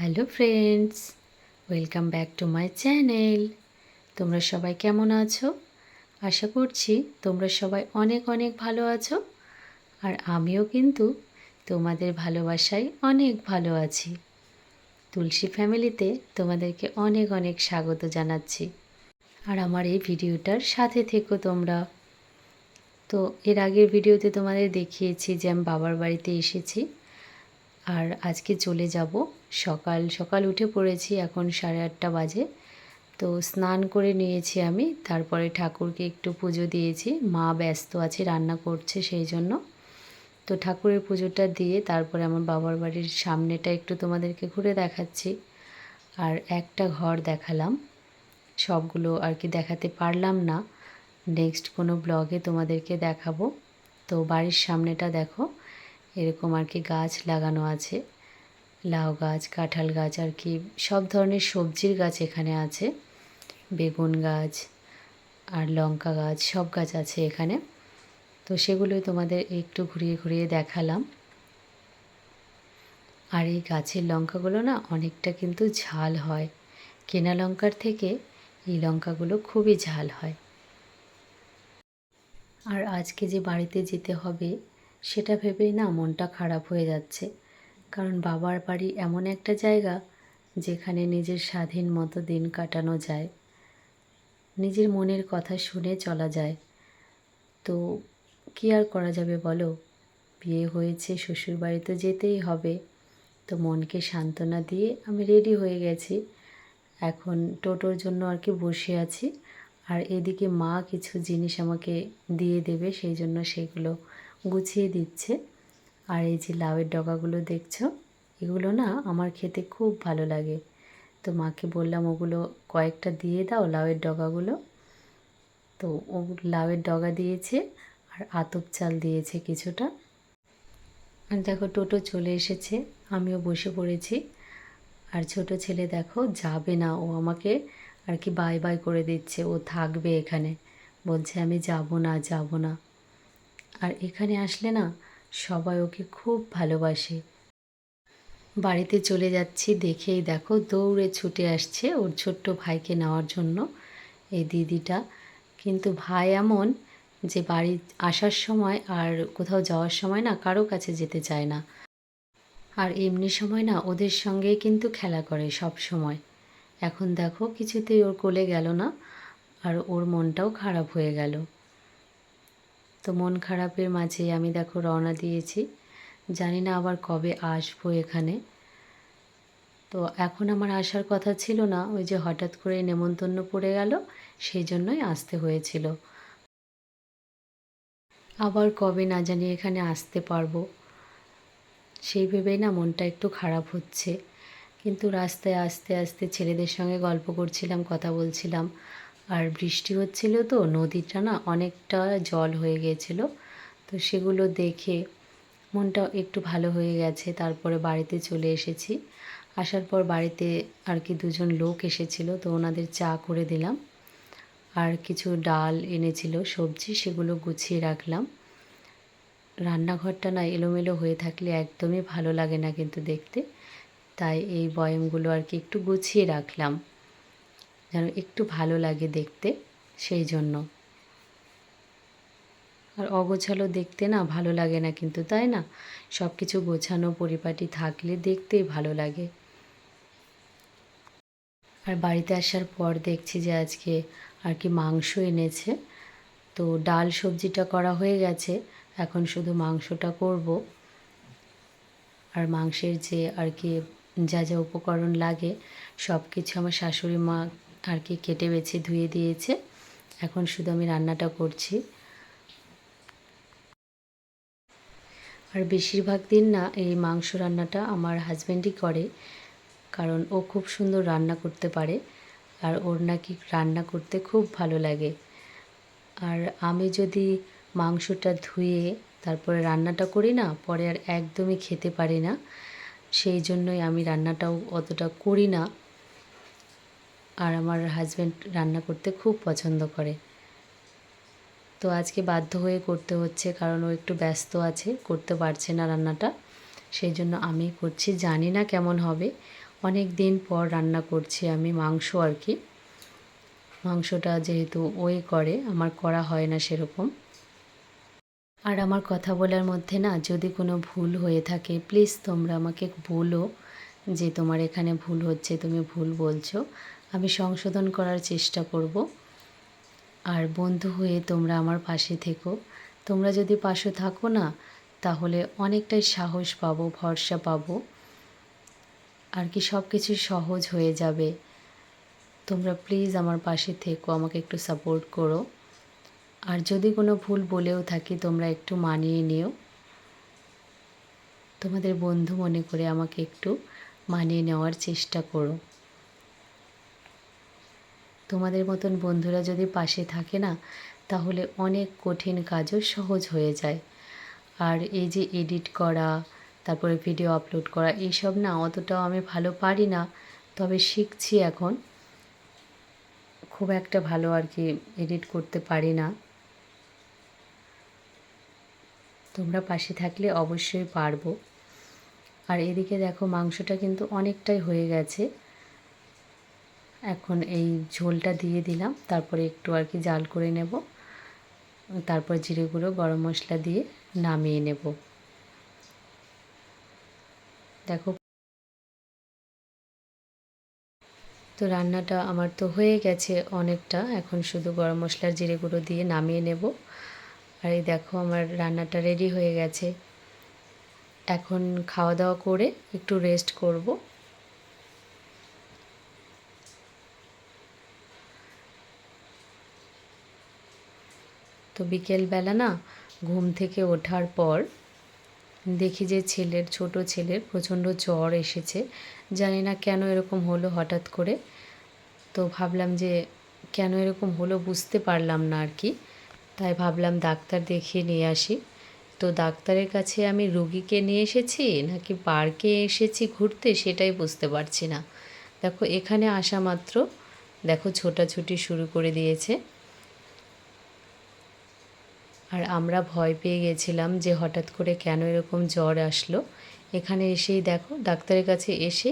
Hello friends, welcome back to my channel. তোমরা সবাই কেমন আছো? আশা করছি তোমরা সবাই অনেক অনেক ভালো আছো। আর আমিও কিন্তু তোমাদের ভালোবাসায় অনেক ভালো আছি। তুলসী ফ্যামিলিতে তোমাদেরকে অনেক অনেক স্বাগত জানাচ্ছি। আর আমার এই ভিডিওটার সাথে থেকো তোমরা। তো এর আগের ভিডিওতে তোমাদের দেখিয়েছি যে আমি বাবার বাড়িতে এসেছি। আর আজকে চলে যাব। সকাল সকাল উঠে পড়েছি, এখন 8:30 বাজে। তো স্নান করে নিয়েছি আমি, তারপরে ঠাকুরকে একটু পুজো দিয়েছি। মা ব্যস্ত আছে, রান্না করছে সেই জন্য। তো ঠাকুরের পুজোটা দিয়ে তারপরে আমার বাবার বাড়ির সামনেটা একটু তোমাদেরকে ঘুরে দেখাচ্ছি। আর একটা ঘর দেখালাম, সবগুলো আর কি দেখাতে পারলাম না। নেক্সট কোনো ব্লগে তোমাদেরকে দেখাবো। তো বাড়ির সামনেটা দেখো, এরকম আর কি গাছ লাগানো আছে। লাউ গাছ, কাঁঠাল গাছ, আর কি সব ধরনের সবজির গাছ এখানে আছে। বেগুন গাছ আর লঙ্কা গাছ, সব গাছ আছে এখানে। তো সেগুলোই তোমাদের একটু ঘুরিয়ে ঘুরিয়ে দেখালাম। আর এই গাছের লঙ্কাগুলো না অনেকটা কিন্তু ঝাল হয়। কেনা লঙ্কার থেকে এই লঙ্কাগুলো খুবই ঝাল হয়। আর আজকে যে বাড়িতে যেতে হবে সেটা ভেবেই না মনটা খারাপ হয়ে যাচ্ছে। কারণ বাবার বাড়ি এমন একটা জায়গা যেখানে নিজের স্বাধীন মতো দিন কাটানো যায়, নিজের মনের কথা শুনে চলা যায়। তো কী আর করা যাবে বলো, বিয়ে হয়েছে, শ্বশুরবাড়ি তো যেতেই হবে। তো মনকে সান্ত্বনা দিয়ে আমি রেডি হয়ে গেছি। এখন টোটোর জন্য আর কি বসে আছি। আর এদিকে মা কিছু জিনিস আমাকে দিয়ে দেবে, সেই জন্য সেগুলো গুছিয়ে দিচ্ছে। আর এই যে লাউয়ের ডগাগুলো দেখছো, এগুলো না আমার খেতে খুব ভালো লাগে। তো মাকে বললাম ওগুলো কয়েকটা দিয়ে দাও, লাউয়ের ডগাগুলো। তো ও লাউয়ের ডগা দিয়েছে আর আতপ চাল দিয়েছে কিছুটা। আর দেখো টোটো চলে এসেছে, আমিও বসে পড়েছি। আর ছোট ছেলে দেখো যাবে না, ও আমাকে আর কি বাই বাই করে দিচ্ছে, ও থাকবে এখানে। বলছে আমি যাব না, যাব না। আর এখানে আসলে না সবাই ওকে খুব ভালোবাসে। বাড়িতে চলে যাচ্ছি দেখেই দেখো দৌড়ে ছুটে আসছে ওর ছোট্ট ভাইকে নেওয়ার জন্য এই দিদিটা। কিন্তু ভাই এমন যে বাড়ি আসার সময় আর কোথাও যাওয়ার সময় না কারো কাছে যেতে চায় না। আর এমনি সময় না ওদের সঙ্গেই কিন্তু খেলা করে সব সময়। এখন দেখো কিছুতেই ওর কোলে গেল না, আর ওর মনটাও খারাপ হয়ে গেল। তো মন খারাপের মাঝে আমি দেখো রওনা দিয়েছি। জানি না আবার কবে আসবো এখানে। তো এখন আমার আসার কথা ছিল না, ওই যে হঠাৎ করে নেমন্তন্ন পড়ে গেল, সেই জন্যই আসতে হয়েছিল। আবার কবে না জানি এখানে আসতে পারবো, সেই ভেবেই না মনটা একটু খারাপ হচ্ছে। কিন্তু রাস্তায় আস্তে আস্তে ছেলেদের সঙ্গে গল্প করছিলাম, কথা বলছিলাম। আর বৃষ্টি হচ্ছিল, তো নদীটা না অনেকটা জল হয়ে গিয়েছিল। তো সেগুলো দেখে মনটা একটু ভালো হয়ে গেছে। তারপরে বাড়িতে চলে এসেছি। আসার পর বাড়িতে আর কি দুজন লোক এসেছিল, তো ওনাদের চা করে দিলাম। আর কিছু ডাল এনেছিল, সবজি, সেগুলো গুছিয়ে রাখলাম। রান্নাঘরটা না এলোমেলো হয়ে থাকলে একদমই ভালো লাগে না কিন্তু দেখতে। তাই এই বয়ামগুলো আর কি একটু গুছিয়ে রাখলাম, যেন একটু ভালো লাগে দেখতে, সেই জন্য। আর অগোছালো দেখতে না ভালো লাগে না কিন্তু, তাই না? সব কিছু গোছানো পরিপাটি থাকলে দেখতেই ভালো লাগে। আর বাড়িতে আসার পর দেখছি যে আজকে আর কি মাংস এনেছে। তো ডাল সবজিটা করা হয়ে গেছে, এখন শুধু মাংসটা করব। আর মাংসের যে আর কি যা যা উপকরণ লাগে সব কিছু আমার শাশুড়ি মা আর কি কেটে বেছে ধুয়ে দিয়েছে। এখন শুধু আমি রান্নাটা করছি। আর বেশিরভাগ দিন না এই মাংস রান্নাটা আমার হাজব্যান্ডই করে, কারণ ও খুব সুন্দর রান্না করতে পারে। আর ওর নাকি রান্না করতে খুব ভালো লাগে। আর আমি যদি মাংসটা ধুয়ে তারপরে রান্নাটা করি না, পরে আর একদমই খেতে পারি না। সেই জন্যই আমি রান্নাটাও অতটা করি না। আর আমার হাজব্যান্ড রান্না করতে খুব পছন্দ করে। তো আজকে বাধ্য হয়ে করতে হচ্ছে, কারণ ও একটু ব্যস্ত আছে, করতে পারছে না রান্নাটা। সেই জন্য আমি করছি, জানি না কেমন হবে। অনেক দিন পর রান্না করছি আমি মাংস আর কি। মাংসটা যেহেতু ওই করে, আমার করা হয় না সেরকম। আর আমার কথা বলার মধ্যে না যদি কোনো ভুল হয়ে থাকে প্লিজ তোমরা আমাকে বলো যে তোমার এখানে ভুল হচ্ছে, তুমি ভুল বলছো। আমি সংশোধন করার চেষ্টা করব। আর বন্ধু হয়ে তোমরা আমার পাশে থেকো। তোমরা যদি পাশে থাকো না তাহলে অনেকটাই সাহস পাবো, ভরসা পাবো আর কি, সব কিছু সহজ হয়ে যাবে। তোমরা প্লিজ আমার পাশে থেকো, আমাকে একটু সাপোর্ট করো। আর যদি কোনো ভুল বলেও থাকি তোমরা একটু মানিয়ে নিও। তোমাদের বন্ধু মনে করে আমাকে একটু মানিয়ে নেওয়ার চেষ্টা করো। তোমাদের মতন বন্ধুরা যদি পাশে থাকে না তাহলে অনেক কঠিন কাজও সহজ হয়ে যায়। আর এই যে এডিট করা, তারপরে ভিডিও আপলোড করা, এইসব না অতটাও আমি ভালো পারি না, তবে শিখছি এখন। খুব একটা ভালো আর কি এডিট করতে পারি না। তোমরা পাশে থাকলে অবশ্যই পারবো। আর এদিকে দেখো মাংসটা কিন্তু অনেকটাই হয়ে গেছে। এখন এই ঝোলটা দিয়ে দিলাম, তারপরে একটু আর কি জাল করে নেব, তারপর জিরে গুঁড়ো গরম মশলা দিয়ে নামিয়ে নেব। দেখো তো রান্নাটা আমার তো হয়ে গেছে অনেকটা, এখন শুধু গরম মশলার জিরে গুঁড়ো দিয়ে নামিয়ে নেব। আর এই দেখো আমার রান্নাটা রেডি হয়ে গেছে। এখন খাওয়া দাওয়া করে একটু রেস্ট করব। তো বিকেলবেলা না ঘুম থেকে ওঠার পর দেখি যে ছোট ছেলের প্রচণ্ড জ্বর এসেছে। জানি না কেন এরকম হলো হঠাৎ করে। তো ভাবলাম যে কেন এরকম হলো বুঝতে পারলাম না আর কি। তাই ভাবলাম ডাক্তার দেখিয়ে নিয়ে আসি। তো ডাক্তারের কাছে আমি রুগীকে নিয়ে এসেছি নাকি পার্কে এসেছি ঘুরতে সেটাই বুঝতে পারছি না। দেখো এখানে আসা মাত্র দেখো ছোটাছুটি শুরু করে দিয়েছে। আর আমরা ভয় পেয়ে গেছিলাম যে হঠাৎ করে কেন এরকম জ্বর আসলো। এখানে এসেই দেখো ডাক্তারের কাছে এসে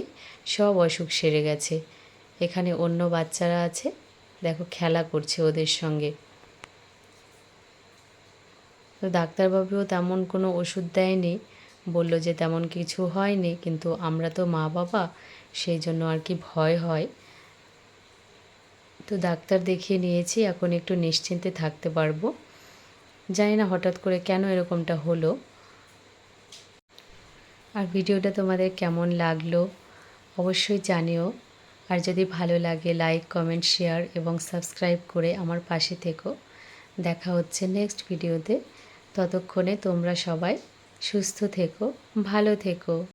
সব অসুখ সেরে গেছে। এখানে অন্য বাচ্চারা আছে, দেখো খেলা করছে ওদের সঙ্গে। তো ডাক্তারবাবুও তেমন কোনো ওষুধ দেয়নি, বলল যে তেমন কিছু হয়নি, কিন্তু আমরা তো মা বাবা, সেই জন্য আর কি ভয় হয়। তো ডাক্তার দেখিয়ে নিয়েছি, এখন একটু নিশ্চিন্তে থাকতে পারবো। জানি না হঠাৎ করে কেন এরকমটা হলো। আর ভিডিওটা তোমাদের কেমন লাগলো অবশ্যই জানিও। আর যদি ভালো লাগে লাইক, কমেন্ট, শেয়ার এবং সাবস্ক্রাইব করে আমার পাশে থেকো। দেখা হচ্ছে নেক্সট ভিডিওতে। ততক্ষণে তোমরা সবাই সুস্থ থেকো, ভালো থেকো।